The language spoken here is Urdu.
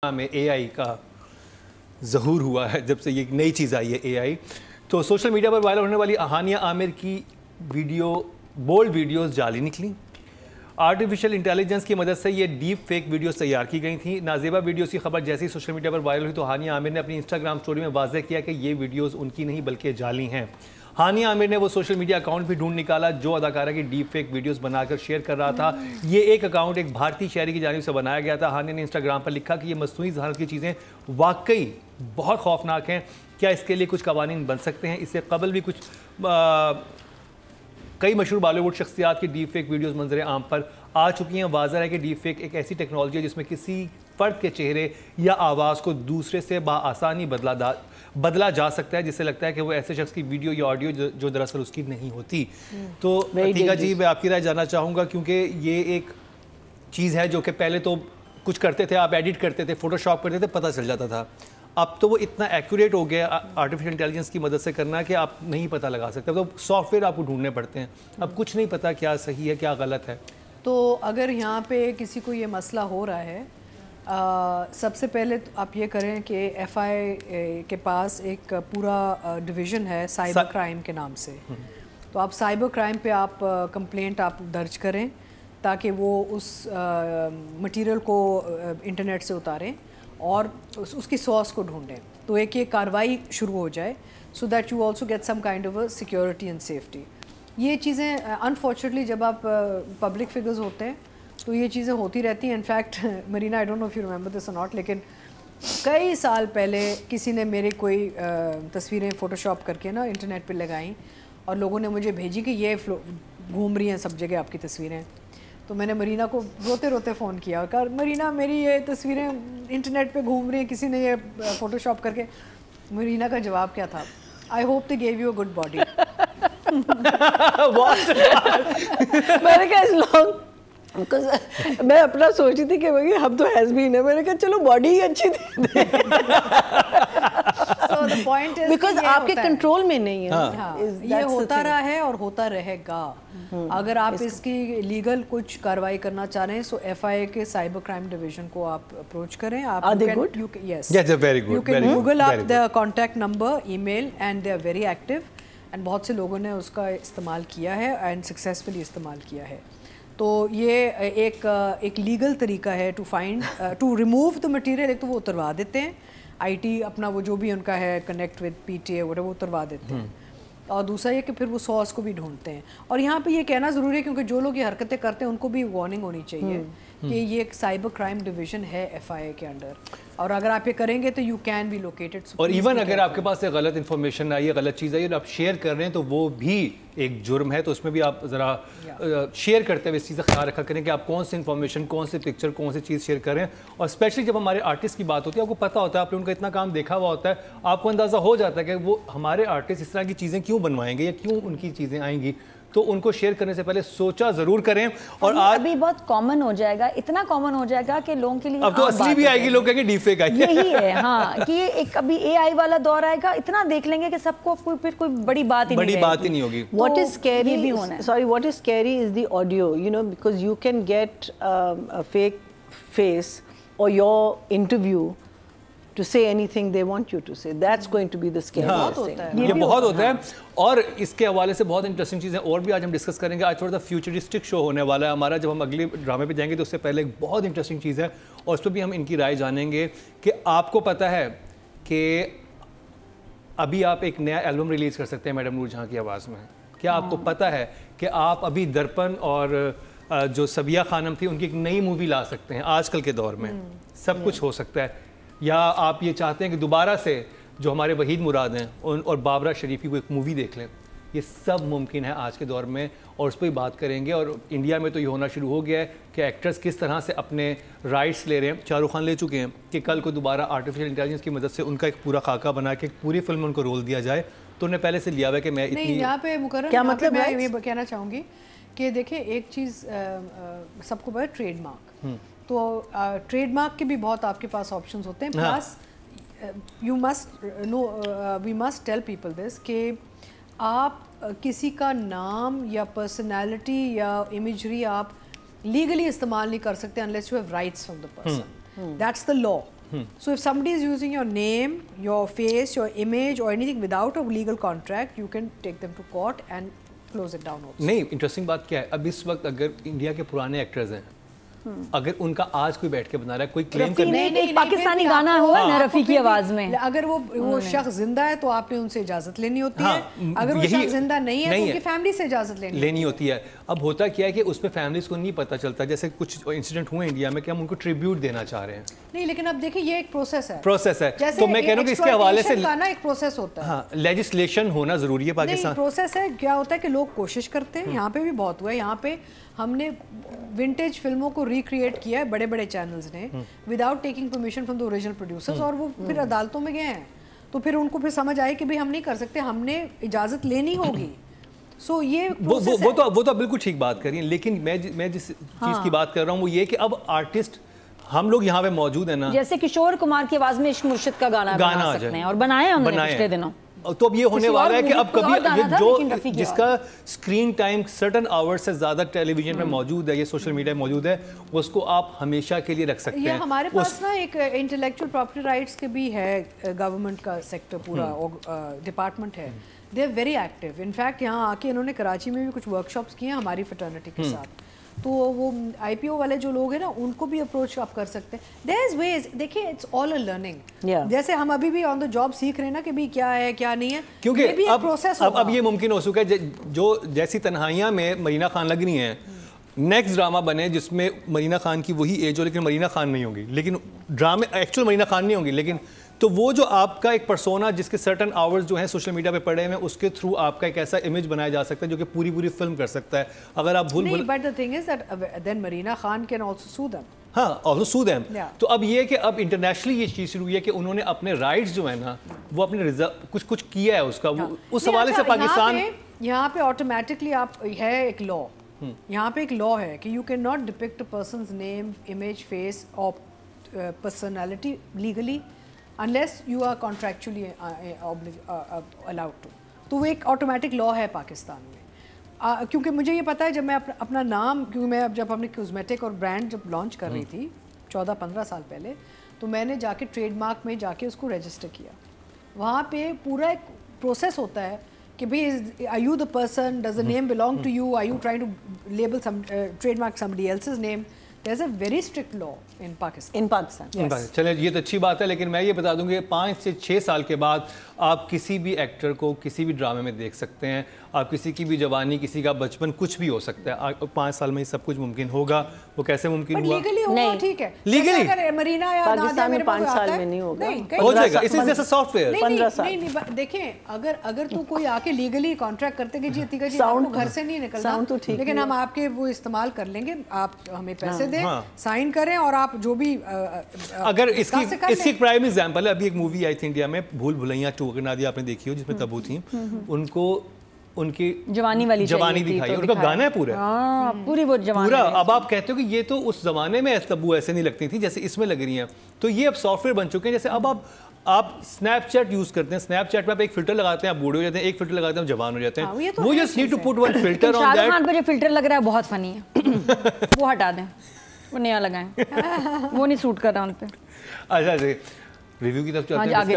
میں اے آئی کا ظہور ہوا ہے جب سے یہ نئی چیز آئی ہے اے آئی، تو سوشل میڈیا پر وائرل ہونے والی ہانیہ عامر کی بولڈ ویڈیوز جعلی نکلیں۔ آرٹیفیشل انٹیلیجنس کی مدد سے یہ ڈیپ فیک ویڈیوز تیار کی گئی تھیں۔ نازیبا ویڈیوز کی خبر جیسے ہی سوشل میڈیا پر وائرل ہوئی تو ہانیہ عامر نے اپنی انسٹاگرام سٹوری میں واضح کیا کہ یہ ویڈیوز ان کی نہیں بلکہ جعلی ہیں۔ ہانیہ عامر نے وہ سوشل میڈیا اکاؤنٹ بھی ڈھونڈ نکالا جو اداکارہ کی ڈیپ فیک ویڈیوز بنا کر شیئر کر رہا تھا۔ یہ ایک اکاؤنٹ ایک بھارتی شہری کی جانب سے بنایا گیا تھا۔ ہانیہ نے انسٹاگرام پر لکھا کہ یہ مصنوعی ذہانت کی چیزیں واقعی بہت خوفناک ہیں، کیا اس کے لیے کچھ قوانین بن سکتے ہیں؟ اس سے قبل بھی کئی مشہور بالی ووڈ شخصیات کی ڈیپ فیک ویڈیوز منظر عام پر آ چکی ہیں۔ واضح ہے کہ ڈیپ فیک ایک ایسی ٹیکنالوجی ہے جس میں کسی فرد کے چہرے یا آواز کو دوسرے سے بآسانی بدلا جا سکتا ہے، جس سے لگتا ہے کہ وہ ایسے شخص کی ویڈیو یا آڈیو جو دراصل اس کی نہیں ہوتی۔ تو عتیقہ جی، میں آپ کی رائے جاننا چاہوں گا کیونکہ یہ ایک چیز ہے جو کہ پہلے تو کچھ کرتے تھے، آپ ایڈٹ کرتے تھے، فوٹو شاپ کرتے تھے، پتہ چل جاتا تھا۔ اب تو وہ اتنا ایکوریٹ ہو گیا آرٹیفیشل انٹیلیجنس کی مدد سے کرنا کہ آپ نہیں پتہ لگا سکتے، تو سافٹ ویئر آپ کو ڈھونڈنے پڑتے ہیں، اب کچھ نہیں پتہ کیا صحیح ہے کیا غلط ہے۔ تو اگر یہاں پہ کسی کو یہ مسئلہ ہو رہا ہے، سب سے پہلے آپ یہ کریں کہ ایف آئی کے پاس ایک پورا ڈویژن ہے سائبر کرائم کے نام سے، تو آپ سائبر کرائم پہ آپ کمپلینٹ آپ درج کریں تاکہ وہ اس مٹیریل کو انٹرنیٹ سے اتاریں اور اس کی سورس کو ڈھونڈیں، تو ایک یہ کارروائی شروع ہو جائے so that you also get some kind of security and safety. یہ چیزیں انفارچونیٹلی جب آپ پبلک فگرز ہوتے ہیں تو یہ چیزیں ہوتی رہتی ہیں۔ In fact Marina, I don't know if you remember this or not, لیکن کئی سال پہلے کسی نے میرے کوئی تصویریں فوٹو شاپ کر کے نا انٹرنیٹ پہ لگائیں اور لوگوں نے مجھے بھیجی کہ یہ گھوم رہی ہیں سب جگہ آپ کی تصویریں، تو میں نے مرینا کو روتے روتے فون کیا، کہا مرینا میری یہ تصویریں انٹرنیٹ پہ گھوم رہی ہیں، کسی نے یہ فوٹو شاپ کر کے۔ مرینا کا جواب کیا تھا؟ I hope they give you a good body. میں نے کہا میں اپنا سوچ رہی تھی کہ ہم تو ہیز بین ہے، میں نے کہا چلو باڈی ہی اچھی تھی، بیکاز آپ کے کنٹرول میں نہیں ہے۔ یہ ہوتا رہا ہے اور ہوتا رہے گا۔ اگر آپ اس کی لیگل کچھ کارروائی کرنا چاہ رہے ہیں سو ایف آئی اے کے سائبر کرائم ڈویژن کو آپ اپروچ کریں۔ گوگل آپ دا contact number, email, and they are very active, and بہت سے لوگوں نے اس کا استعمال کیا ہے اینڈ سکسیزفلی استعمال کیا ہے۔ تو یہ ایک لیگل طریقہ ہے ٹو ریموو دا مٹیریل۔ ایک تو وہ اتروا دیتے ہیں، آئی ٹی اپنا وہ جو بھی ان کا ہے connect with P T A وہ اتروا دیتے ہیں، اور دوسرا یہ کہ پھر وہ سورس کو بھی ڈھونڈتے ہیں۔ اور یہاں پہ یہ کہنا ضروری ہے کیونکہ جو لوگ یہ حرکتیں کرتے ہیں ان کو بھی وارننگ ہونی چاہیے کہ یہ ایک سائبر کرائم ڈویژن ہے ایف آئی اے کے انڈر، اور اگر آپ یہ کریں گے تو یو کین بی لوکیٹڈ۔ اور ایون اگر آپ کے پاس ایک غلط انفارمیشن آئی ہے، غلط چیز آئی ہے اور آپ شیئر کر رہے ہیں تو وہ بھی ایک جرم ہے، تو اس میں بھی آپ ذرا شیئر کرتے ہوئے اس چیز کا خیال رکھا کریں کہ آپ کون سی انفارمیشن، کون سی پکچر، کون سی چیز شیئر کر رہے ہیں۔ اور اسپیشلی جب ہمارے آرٹسٹ کی بات ہوتی ہے، آپ کو پتہ ہوتا ہے، آپ نے ان کا اتنا کام دیکھا ہوا ہوتا ہے، آپ کو اندازہ ہو جاتا ہے کہ وہ ہمارے آرٹسٹ اس طرح کی چیزیں کیوں بنوائیں گے یا کیوں ان کی چیزیں آئیں گی، تو ان کو شیئر کرنے سے پہلے سوچا ضرور کریں۔ اور ابھی بہت کامن ہو جائے گا، اتنا کامن ہو جائے گا کہ لوگوں کے لیے اب تو اصلی بھی آئے گی، لوگ کہیں گے ڈیپ فیک آئی ہے۔ یہی ہے ہاں، کہ ایک ابھی اے آئی والا دور آئے گا، اتنا دیکھ لیں گے کہ سب کو پھر کوئی بڑی بات ہی نہیں ہوگی۔ What is scary is the audio, you know, because you can get a fake face or your interview to say anything they want you to say. That's going to be the scariest thing. یہ بہت ہوتا ہے، اور اس کے حوالے سے بہت انٹرسٹنگ چیزیں اور بھی آج ہم ڈسکس کریں گے۔ آج تھوڑا سا فیوچرسٹک شو ہونے والا ہے ہمارا، جب ہم اگلے ڈرامے پہ جائیں گے تو اس سے پہلے ایک بہت انٹرسٹنگ چیز ہے اور اس پہ بھی ہم ان کی رائے جانیں گے کہ آپ کو پتہ ہے کہ ابھی آپ ایک نیا البم ریلیز کر سکتے ہیں میڈم نور جہاں کی آواز میں۔ کیا آپ کو پتہ ہے کہ آپ ابھی درپن اور جو سبیہ خانم تھی ان کی ایک نئی مووی لا سکتے ہیں؟ آج کل کے دور میں سب کچھ ہو سکتا ہے۔ یا آپ یہ چاہتے ہیں کہ دوبارہ سے جو ہمارے وحید مراد ہیں اور بابرہ شریفی کو ایک مووی دیکھ لیں، یہ سب ممکن ہے آج کے دور میں، اور اس پہ ہی بات کریں گے۔ اور انڈیا میں تو یہ ہونا شروع ہو گیا ہے کہ ایکٹرز کس طرح سے اپنے رائٹس لے رہے ہیں۔ شاہ رخ خان لے چکے ہیں کہ کل کو دوبارہ آرٹیفیشل انٹیلیجنس کی مدد سے ان کا ایک پورا خاکہ بنا کے ایک پوری فلم ان کو رول دیا جائے، تو انہیں پہلے سے لیا ہوا ہے کہ میں اتنی۔ نہیں، یہاں پہ مقرر کیا مطلب میں یہ کہنا چاہوں گی کہ دیکھیں ایک چیز سب کو پتہ ہے، ٹریڈ مارک، تو ٹریڈ مارک کے بھی بہت آپ کے پاس آپشنز ہوتے ہیں، plus you must know, we must tell people this کہ آپ کسی کا نام یا پرسنالٹی یا امیجری آپ لیگلی استعمال نہیں کر سکتے unless you have rights from the person. That's the law. So if somebody is using your name, your face, your image or anything without a legal contract, you can take them to court and close it down also. نہیں انٹرسٹنگ بات کیا ہے, اب اس وقت اگر انڈیا کے پرانے ایکٹرز ہیں, اگر ان کا آج کوئی بیٹھ کے بنا رہا ہے, کوئی کلیم کرنے, ایک پاکستانی گانا ہوا نا رفیع کی آواز میں, اگر وہ شخص زندہ ہے تو آپ نے ان سے اجازت لینی ہوتی ہے, اگر وہ شخص زندہ نہیں ہے تو ان کی فیملی سے اجازت لینی ہوتی ہے. اب ہوتا کیا ہے کہ اس میں فیملیز کو نہیں پتہ چلتا, جیسے کچھ انسیڈنٹ ہوئے انڈیا میں کہ ہم ان کو ٹریبیوٹ دینا چاہ رہے ہیں. نہیں لیکن اب دیکھیں یہ ایک پروسیس ہے, تو میں کہہ رہا ہوں کہ اس کے حوالے سے ایک پروسیس ہوتا ہے. ہاں, لیجسلیشن ہونا ضروری ہے پاکستان. پروسیس ہے, کیا ہوتا ہے کہ لوگ کوشش کرتے ہیں, یہاں پہ بھی بہت ہوا ہے, یہاں پہ ہم نے ونٹیج فلموں کو ریکریٹ کیا ہے بڑے بڑے چینلز نے without taking permission from the original producers, اور وہ پھر عدالتوں میں گئے ہیں, تو پھر ان کو پھر سمجھ آئی کہ بھئی ہم نہیں کر سکتے, ہم نے اجازت لینی ہوگی. سو یہ وہ تو بالکل ٹھیک بات کر رہی ہیں, لیکن میں جس چیز کی بات کر رہا ہوں وہ یہ کہ اب آرٹسٹ ہم لوگ یہاں پہ موجود ہیں نا, جیسے کشور کمار کی آواز میں عشق مرشد کا گانا بنا سکتے ہیں, اور بنایا ہم نے پچھلے دنوں. تو اب یہ ہونے والا ہے کہ اب کبھی جو جس کا اسکرین ٹائم سرٹن آور سے زیادہ ٹیلی ویژن میں موجود ہے, یہ سوشل میڈیا میں موجود ہے, اس کو آپ ہمیشہ کے لیے رکھ سکتے ہیں. یہ ہمارے پاس نا ایک انٹلیکچوئل پراپرٹی رائٹس کے بھی ہے, گورنمنٹ کا سیکٹر پورا ڈپارٹمنٹ ہے, they are very active. In fact یہاں آ کے انہوں نے کراچی میں بھی کچھ ورک شاپس کیے ہیں ہماری فٹرنیٹی کے ساتھ, تو وہ آئی پی او والے جو لوگ ہیں نا ان کو بھی اپروچ آپ کر سکتے ہیں. دیر از ویز, دیکھیے اٹس آل اے لرننگ, جیسے ہم ابھی بھی آن دا جاب سیکھ رہے ہیں نا کہ بھی کیا ہے کیا نہیں ہے, کیونکہ اب یہ ممکن ہو چکا ہے جو جیسی تنہائیاں میں مرینا خان لگ رہی ہیں, نیکسٹ ڈرامہ بنے جس میں مرینا خان کی وہی ایج ہو لیکن مرینا خان نہیں ہوگی, لیکن ڈرامے ایکچوئل مرینا خان نہیں ہوگی, لیکن تو وہ جو آپ کا ایک پرسونا جس کے سرٹن آورز جو ہیں سوشل میڈیا پہ پڑے ہوئے, اس کے تھرو آپ کا ایک ایسا امیج بنایا جا سکتا ہے جو کہ پوری فلم کر سکتا ہے. اگر آپ بھول but the thing is that then Marina Khan can also sue them. ہاں, also sue them. تو اب یہ کہ اب انٹرنیشنلی یہ چیز شروع ہوئی ہے کہ انہوں نے اپنے رائٹس جو ہیں نا وہ اپنے کچھ کیا ہے اس کا, اس حوالے سے پاکستان یہاں پہ آٹومیٹکلی آپ ہے ایک لا, یہاں پہ ایک لا ہے کہ you can not depict a person's name, image, face اور personality legally unless you are contractually allowed to. تو وہ ایک آٹومیٹک لا ہے پاکستان میں, کیونکہ مجھے یہ پتا ہے جب میں اپنا نام, کیونکہ میں جب اپنے کاسمیٹک اور برانڈ جب لانچ کر رہی تھی 14-15 سال پہلے, تو میں نے جا کے ٹریڈ مارک میں جا کے اس کو رجسٹر کیا. وہاں پہ پورا ایک پروسیس ہوتا ہے کہ بھئی are you the person, does the name belong to you, are you trying to label some trademark somebody else's name. There's a very strict law in Pakistan. چلیں یہ تو اچھی بات ہے, لیکن میں یہ بتا دوں کہ 5 سے 6 سال کے بعد آپ کسی بھی ایکٹر کو کسی بھی ڈرامے میں دیکھ سکتے ہیں, آپ کسی کی بھی جوانی, کسی کا بچپن, کچھ بھی ہو سکتا ہے. 5 سال میں یہ سب کچھ ممکن ہوگا. وہ کیسے ممکن ہوا؟ لیگلی ہوگا, ٹھیک ہے, لیگلی اگر مرینا یا پاکستان میں 5 سال میں نہیں ہوگا, ہو جائے گا. اس از جیسا سافٹ ویئر 15 سال. نہیں دیکھیں, اگر تو کوئی آ کے لیگلی کانٹریکٹ کرتے کہ جی عتیقہ جی آپ کو گھر سے نہیں نکلنا, لیکن ہم آپ کے وہ استعمال کر لیں گے, آپ ہمیں پیسے دیں, سائن کریں, اور آپ جو بھی اگر اس کی پرائم ایگزامپل ہے, ابھی ایک مووی آئی تھی انڈیا میں بھول بھلیاں 2, اگر نادیہ آپ نے دیکھی ہو, جس میں تبو تھیں, ان کو ان کی جوانی دکھائی, ان کا گانا ہے پوری وہ جوانی پورا. اب آپ کہتے ہو کہ یہ تو اس زمانے میں تبو ایسے نہیں لگتی تھی جیسے اس میں لگ رہی ہیں, تو یہ اب سافٹ ویئر بن چکے ہیں. جیسے اب آپ اسنیپ چیٹ یوز کرتے ہیں, اسنیپ چیٹ میں آپ ایک فلٹر لگاتے ہیں, آپ بوڑھے ہو جاتے ہیں, ایک فلٹر لگاتے ہیں, آپ جوان ہو جاتے ہیں. وہ just need to put one filter on that. Shah Rukh Khan پہ جو فلٹر لگ رہا ہے بہت فنی ہے, وہ ہٹا دیں, وہ نیا لگائیں, وہ نہیں سوٹ کر رہا ان پہ. اچھا ریویو کی طرف چلتے ہیں.